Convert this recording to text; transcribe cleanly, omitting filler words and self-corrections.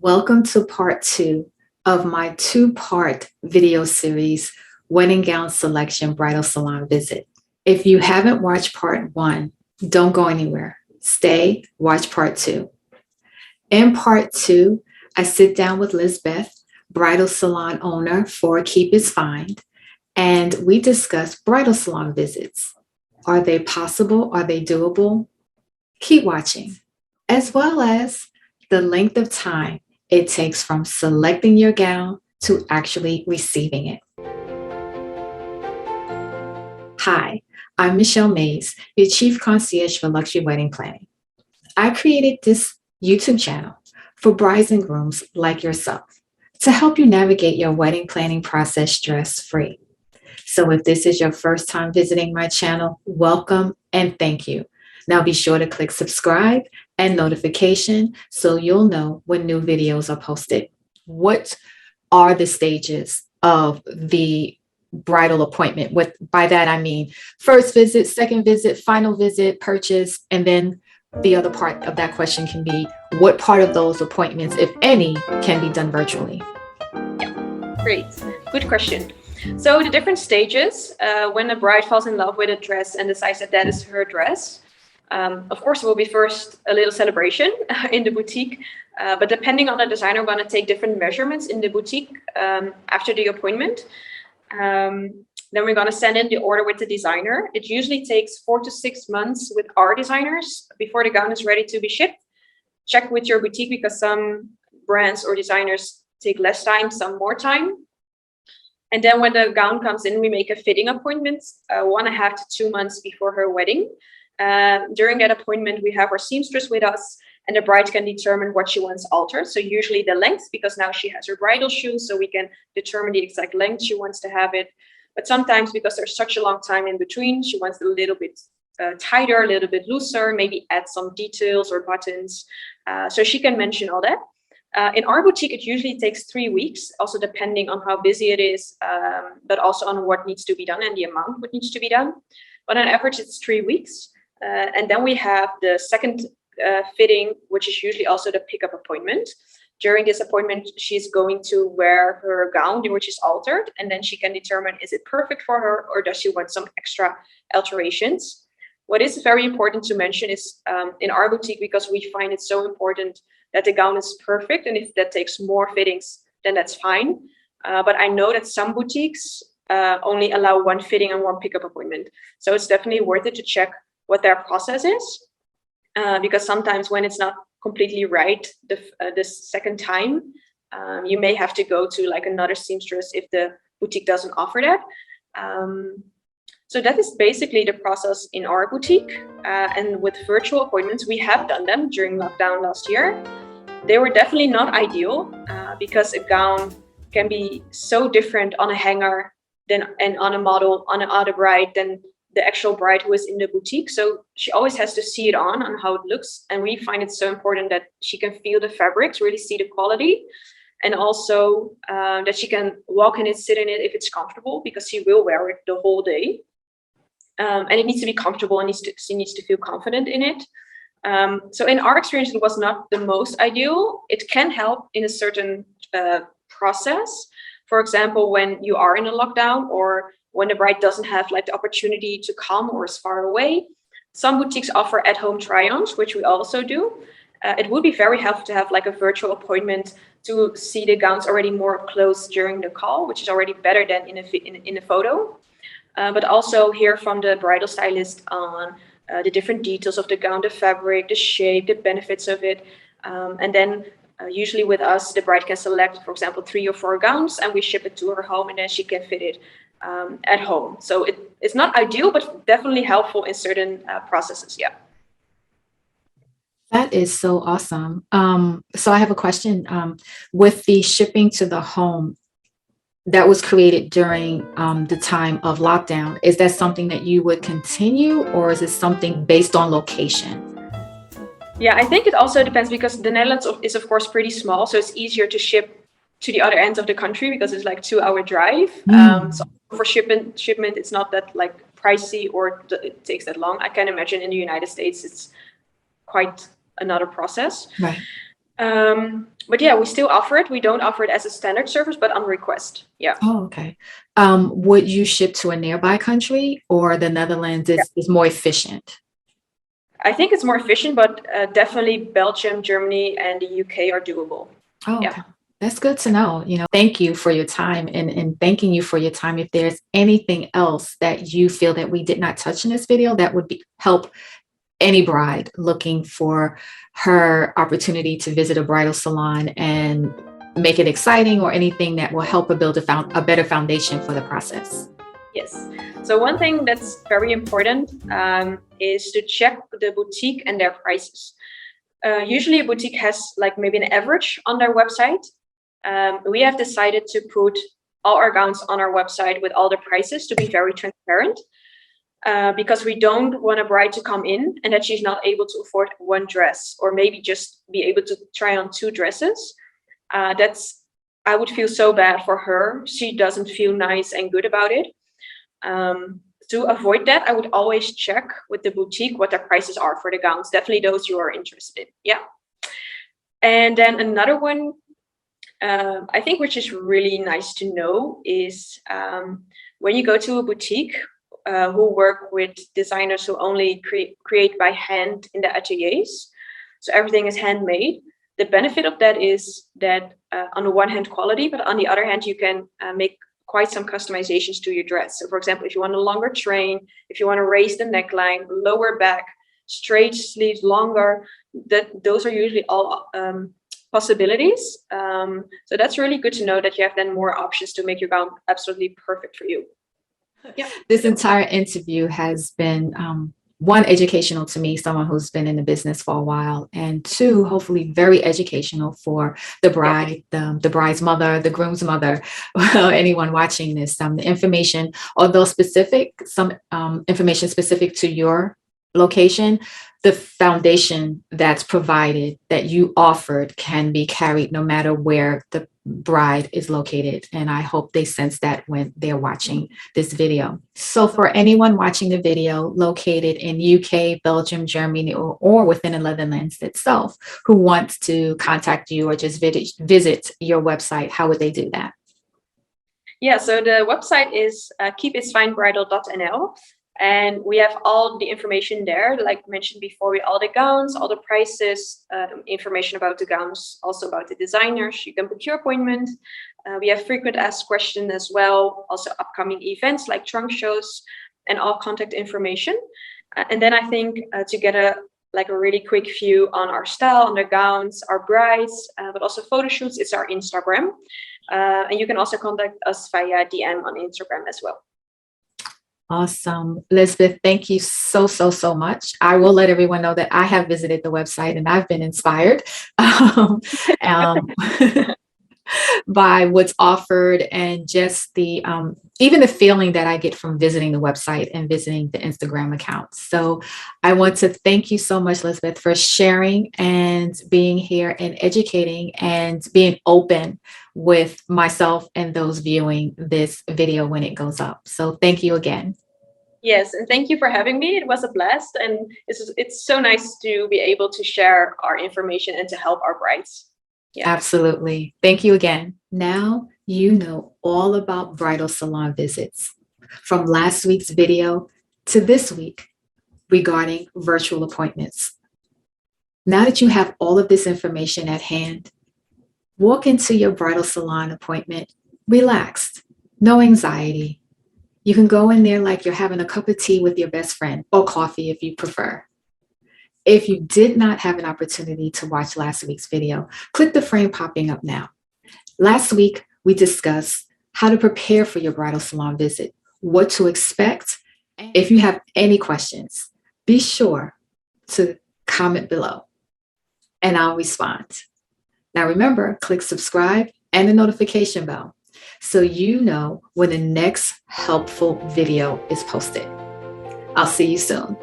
Welcome to part two of my two-part video series, Wedding Gown Selection Bridal Salon Visit. If you haven't watched part one, don't go anywhere. Stay, watch part two. In part two, I sit down with Liesbeth, bridal salon owner for Keep Is Fine, and we discuss bridal salon visits. Are they possible? Are they doable? Keep watching, as well as the length of time it takes from selecting your gown to actually receiving it. Hi, I'm Michelle Mays, your Chief Concierge for Luxury Wedding Planning. I created this YouTube channel for brides and grooms like yourself to help you navigate your wedding planning process stress-free. So if this is your first time visiting my channel, welcome and thank you. Now be sure to click subscribe and notification so you'll know when new videos are posted. What are the stages of the bridal appointment? By that I mean first visit, second visit, final visit, purchase, and then the other part of that question can be what part of those appointments, if any, can be done virtually? Yeah, great. Good question. So the different stages, when a bride falls in love with a dress and decides that that is her dress, of course, it will be first a little celebration in the boutique, but depending on the designer, we're going to take different measurements in the boutique after the appointment. Then we're going to send in the order with the designer. It usually takes 4 to 6 months with our designers before the gown is ready to be shipped. Check with your boutique because some brands or designers take less time, some more time. And then when the gown comes in, we make a fitting appointment 1.5 to 2 months before her wedding. During that appointment, we have our seamstress with us, and the bride can determine what she wants altered. So usually the length, because now she has her bridal shoes, so we can determine the exact length she wants to have it. But sometimes, because there's such a long time in between, she wants it a little bit tighter, a little bit looser, maybe add some details or buttons. So she can mention all that. In our boutique, it usually takes 3 weeks, also depending on how busy it is, but also on what needs to be done and the amount what needs to be done. But on average, it's 3 weeks. And then we have the second fitting, which is usually also the pickup appointment. During this appointment, she's going to wear her gown, which is altered, and then she can determine, is it perfect for her or does she want some extra alterations? What is very important to mention is in our boutique, because we find it so important that the gown is perfect, and if that takes more fittings, then that's fine. But I know that some boutiques only allow 1 fitting and 1 pickup appointment. So it's definitely worth it to check what their process is, because sometimes when it's not completely right the second time, you may have to go to like another seamstress if the boutique doesn't offer that. So that is basically the process in our boutique. And with virtual appointments, we have done them during lockdown last year. They were definitely not ideal because a gown can be so different on a hanger and on a model, on another bride than the actual bride who is in the boutique. So she always has to see it on how it looks. And we find it so important that she can feel the fabrics, really see the quality. And also that she can walk in it, sit in it if it's comfortable, because she will wear it the whole day. And it needs to be comfortable and she needs to feel confident in it. So in our experience, it was not the most ideal. It can help in a certain process. For example, when you are in a lockdown or when the bride doesn't have like the opportunity to come or is far away. Some boutiques offer at-home try-ons, which we also do. It would be very helpful to have like a virtual appointment to see the gowns already more close during the call, which is already better than in a photo. But also hear from the bridal stylist on the different details of the gown, the fabric, the shape, the benefits of it. And then usually with us, the bride can select, for example, 3 or 4 gowns, and we ship it to her home, and then she can fit it at home. So it's not ideal, but definitely helpful in certain processes. Yeah. That is so awesome. So I have a question. With the shipping to the home that was created during the time of lockdown, is that something that you would continue, or is it something based on location? Yeah, I think it also depends, because the Netherlands is of course pretty small, so it's easier to ship to the other end of the country because it's like 2-hour drive. So for shipment, it's not that like pricey or it takes that long. I can imagine in the United States, it's quite another process. Right. But yeah, we still offer it. We don't offer it as a standard service, but on request. Yeah. Oh, okay. Would you ship to a nearby country, or the Netherlands is more efficient? I think it's more efficient, but definitely Belgium, Germany, and the UK are doable. Oh, Yeah. okay. That's good to know. Thank you for your time, and thanking you for your time. If there's anything else that you feel that we did not touch in this video that would help any bride looking for her opportunity to visit a bridal salon and make it exciting, or anything that will help her build a better foundation for the process. Yes. So one thing that's very important is to check the boutique and their prices. Usually a boutique has like maybe an average on their website. We have decided to put all our gowns on our website with all the prices to be very transparent, because we don't want a bride to come in and that she's not able to afford one dress, or maybe just be able to try on 2 dresses. I would feel so bad for her. She doesn't feel nice and good about it. To avoid that, I would always check with the boutique what their prices are for the gowns. Definitely those you are interested in. Yeah. And then another one, I think, which is really nice to know is when you go to a boutique who work with designers who only create by hand in the ateliers, so everything is handmade. The benefit of that is that on the one hand quality, but on the other hand you can make quite some customizations to your dress. So for example, if you want a longer train, if you want to raise the neckline, lower back, straight sleeves, longer, those are usually all possibilities. So that's really good to know that you have then more options to make your gown absolutely perfect for you. Yeah. This entire interview has been, one, educational to me, someone who's been in the business for a while, and two, hopefully very educational for the bride, the bride's mother, the groom's mother, anyone watching this. The information, although specific, some information specific to your location, the foundation that's provided, that you offered, can be carried no matter where the bride is located. And I hope they sense that when they're watching this video. So for anyone watching the video located in UK, Belgium, Germany, or within the Netherlands itself, who wants to contact you or just visit your website, how would they do that? Yeah, so the website is keepitsfinebridal.nl. And we have all the information there, like mentioned before, with all the gowns, all the prices, information about the gowns, also about the designers. You can book your appointment. We have frequent asked questions as well, also upcoming events like trunk shows, and all contact information. And then I think to get a really quick view on our style, on the gowns, our brides, but also photo shoots, it's our Instagram. And you can also contact us via DM on Instagram as well. Awesome. Liesbeth, thank you so much. I will let everyone know that I have visited the website and I've been inspired by what's offered, and just the even the feeling that I get from visiting the website and visiting the Instagram account. So I want to thank you so much, Liesbeth, for sharing and being here and educating and being open with myself and those viewing this video when it goes up. So thank you again. Yes, and thank you for having me. It was a blast, and it's so nice to be able to share our information and to help our brides. Yeah. Absolutely. Thank you again. Now you know all about bridal salon visits, from last week's video to this week regarding virtual appointments. Now that you have all of this information at hand, walk into your bridal salon appointment relaxed, no anxiety. You can go in there like you're having a cup of tea with your best friend, or coffee if you prefer. If you did not have an opportunity to watch last week's video, click the frame popping up now. Last week, we discussed how to prepare for your bridal salon visit, what to expect. If you have any questions, be sure to comment below and I'll respond. Now remember, click subscribe and the notification bell so you know when the next helpful video is posted. I'll see you soon.